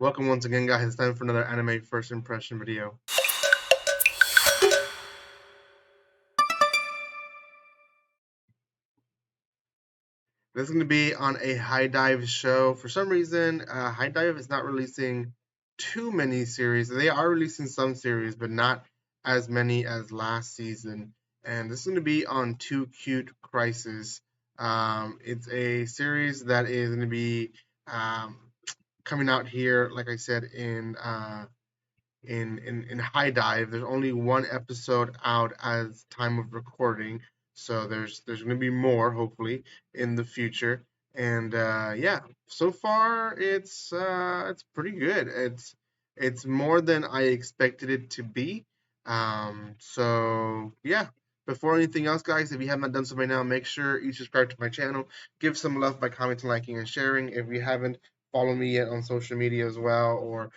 Welcome once again, guys. It's time for another anime first impression video. This is going to be on a High Dive show. For some reason, High Dive is not releasing too many series. They are releasing some series, but not as many as last season. And this is going to be on Too Cute Crisis. It's a series that is going to be um, coming out here, like I said, in High Dive. There's only one episode out as time of recording, so there's going to be more hopefully in the future. And yeah, so far it's pretty good. It's more than I expected it to be. So yeah. Before anything else, guys, if you have not done so by now, make sure you subscribe to my channel. Give some love by commenting, liking, and sharing. If you haven't followed me yet on social media as well, or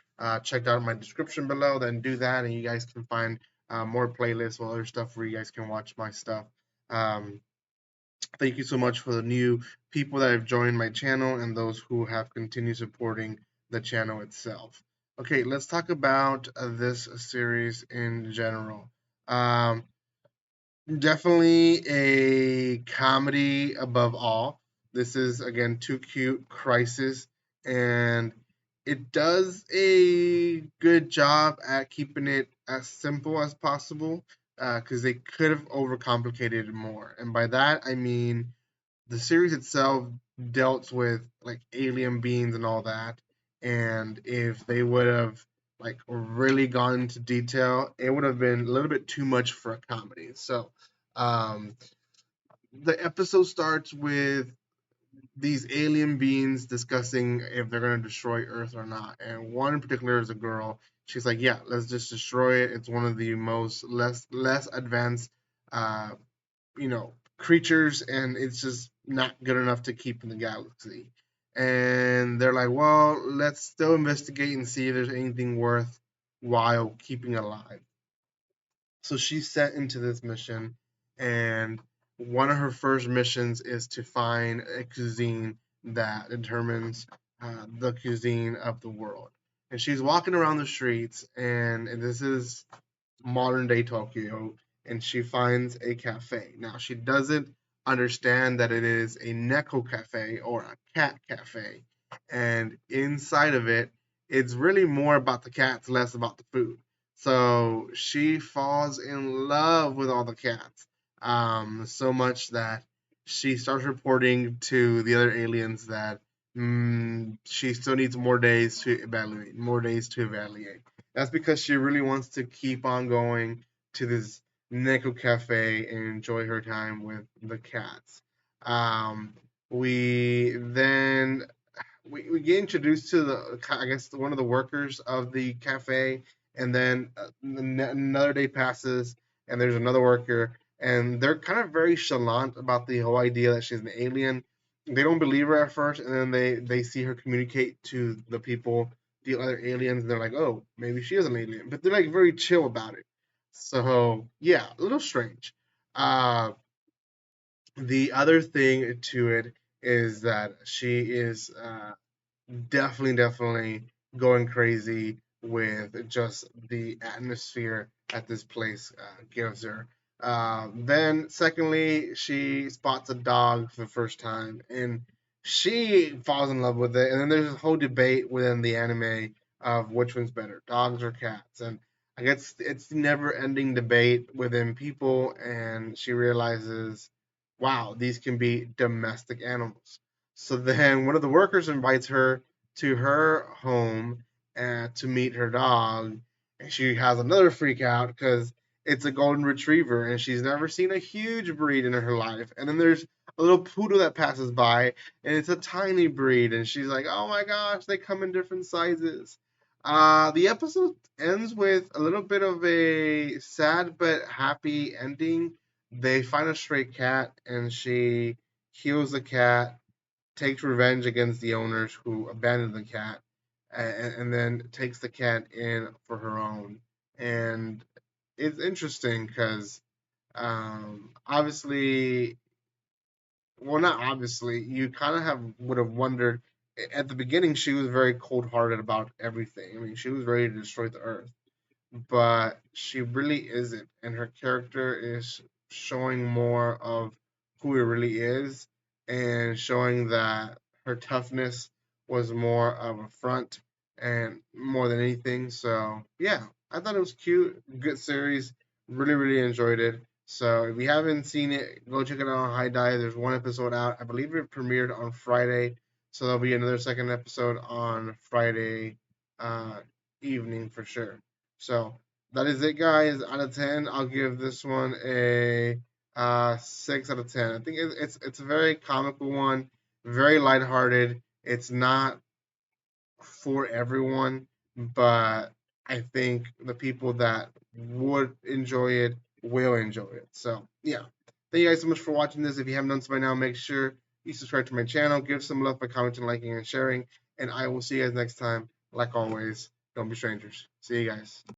checked out my description below, then do that, and you guys can find more playlists or other stuff where you guys can watch my stuff. Um, Thank you so much for the new people that have joined my channel and those who have continued supporting the channel itself. Okay, let's talk about this series in general. Um, Definitely a comedy above all. This is again Too Cute Crisis, and it does a good job at keeping it as simple as possible because they could have overcomplicated it more. And by that, I mean the series itself dealt with like alien beings and all that. And if they would have like really gone into detail, it would have been a little bit too much for a comedy. So um, the episode starts with these alien beings discussing if they're going to destroy Earth or not. And one in particular is a girl. She's like, "Yeah, let's just destroy it. It's one of the most less advanced, uh, creatures, and it's just not good enough to keep in the galaxy." And they're like, "Well, let's still investigate and see if there's anything worthwhile keeping alive." So she's sent into this mission, and one of her first missions is to find a cuisine that determines the cuisine of the world. And she's walking around the streets, and this is modern day Tokyo, and she finds a cafe. Now, she doesn't understand that it is a neko cafe or a cat cafe. And inside of it, it's really more about the cats, less about the food. So she falls in love with all the cats, so much that she starts reporting to the other aliens that she still needs more days to evaluate. That's because she really wants to keep on going to this Neko Cafe and enjoy her time with the cats. Um, we then we get introduced to I guess one of the workers of the cafe, and then another day passes, and there's another worker, and they're kind of very chalant about the whole idea that she's an alien. They don't believe her at first, and then they see her communicate to the people, the other aliens, and they're like, "Oh, maybe she is an alien," but they're like very chill about it. So yeah, a little strange. Uh, the other thing to it is that she is definitely going crazy with just the atmosphere that this place gives her. Then, secondly, she spots a dog for the first time, and she falls in love with it. And then there's a whole debate within the anime of which one's better, dogs or cats. And I guess it's never-ending debate within people, and she realizes, wow, these can be domestic animals. So then one of the workers invites her to her home to meet her dog, and she has another freak out because it's a golden retriever, and she's never seen a huge breed in her life. And then there's a little poodle that passes by, and it's a tiny breed, and she's like, "Oh my gosh, they come in different sizes." The episode ends with a little bit of a sad but happy ending. They find a stray cat, and she heals the cat, takes revenge against the owners who abandoned the cat, and then takes the cat in for her own. And it's interesting because obviously, well, not obviously, you kind of have would have wondered at the beginning she was very cold-hearted about everything. I mean, she was ready to destroy the earth, but she really isn't, and her character is showing more of who it really is, and showing that her toughness was more of a front and more than anything. So yeah, I thought it was cute, good series, really enjoyed it. So if you haven't seen it, go check it out on High Dive. There's one episode out. I believe it premiered on Friday, so there'll be another second episode on Friday uh, evening for sure. So that is it, guys. Out of 10, I'll give this one a 6 out of 10. I think it's a very comical one, very lighthearted. It's not for everyone, but I think the people that would enjoy it will enjoy it. So yeah, thank you guys so much for watching this. If you haven't done so by now, make sure you subscribe to my channel, give some love by commenting, liking, and sharing, and I will see you guys next time. Like always, don't be strangers. See you guys.